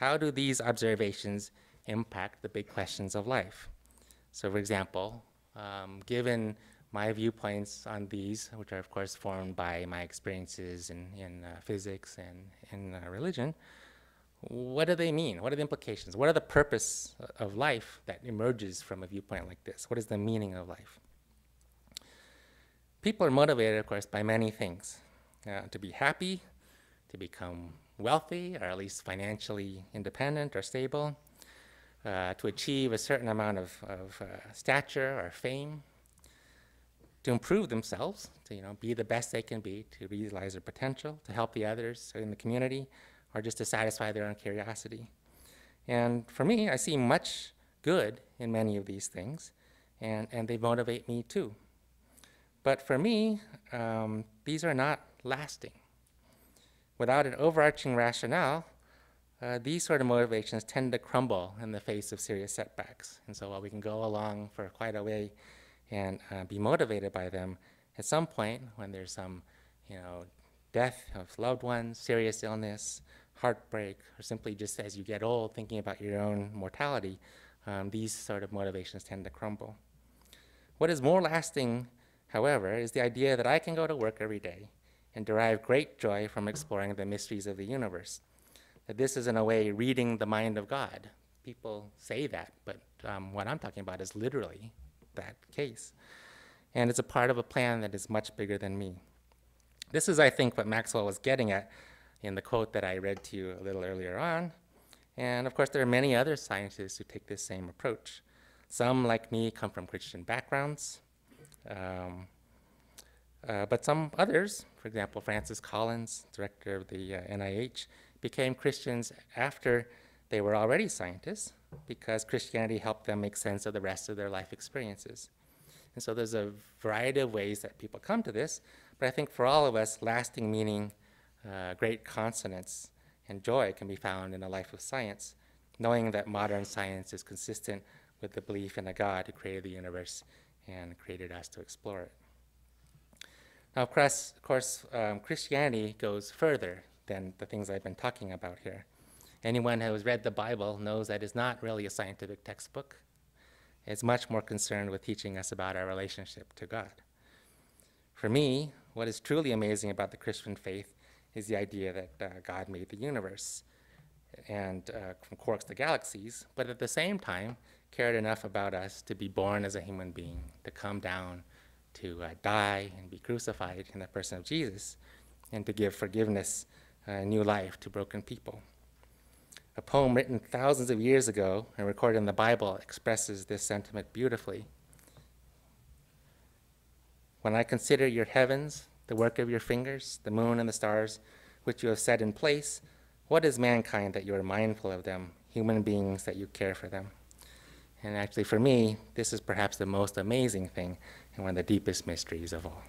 how do these observations impact the big questions of life? So for example, given my viewpoints on these, which are of course formed by my experiences in physics and in religion, what do they mean? What are the implications? What are the purpose of life that emerges from a viewpoint like this? What is the meaning of life? People are motivated, of course, by many things. To be happy, to become wealthy, or at least financially independent or stable, to achieve a certain amount of stature or fame, to improve themselves, to be the best they can be, to realize their potential, to help the others in the community, or just to satisfy their own curiosity. And for me, I see much good in many of these things, and they motivate me too. But for me, these are not lasting. Without an overarching rationale, these sort of motivations tend to crumble in the face of serious setbacks. And so while we can go along for quite a way and be motivated by them, at some point when there's some death of loved ones, serious illness, heartbreak, or simply just as you get old thinking about your own mortality, these sort of motivations tend to crumble. What is more lasting, however, is the idea that I can go to work every day and derive great joy from exploring the mysteries of the universe. That this is in a way reading the mind of God. People say that, but what I'm talking about is literally that case. And it's a part of a plan that is much bigger than me. This is, I think, what Maxwell was getting at in the quote that I read to you a little earlier on. And of course, there are many other scientists who take this same approach. Some, like me, come from Christian backgrounds. But some others, for example, Francis Collins, director of the NIH, became Christians after they were already scientists because Christianity helped them make sense of the rest of their life experiences. And so there's a variety of ways that people come to this, but I think for all of us, lasting meaning, great consonance, and joy can be found in a life of science, knowing that modern science is consistent with the belief in a God who created the universe and created us to explore it. Now, of course, Christianity goes further than the things I've been talking about here. Anyone who has read the Bible knows that it's not really a scientific textbook. It's much more concerned with teaching us about our relationship to God. For me, what is truly amazing about the Christian faith is the idea that God made the universe and from quarks to galaxies, but at the same time cared enough about us to be born as a human being, to come down, to die and be crucified in the person of Jesus, and to give forgiveness and new life to broken people. A poem written thousands of years ago and recorded in the Bible expresses this sentiment beautifully. When I consider your heavens, the work of your fingers, the moon and the stars, which you have set in place, what is mankind that you are mindful of them, human beings that you care for them? And actually for me, this is perhaps the most amazing thing and one of the deepest mysteries of all.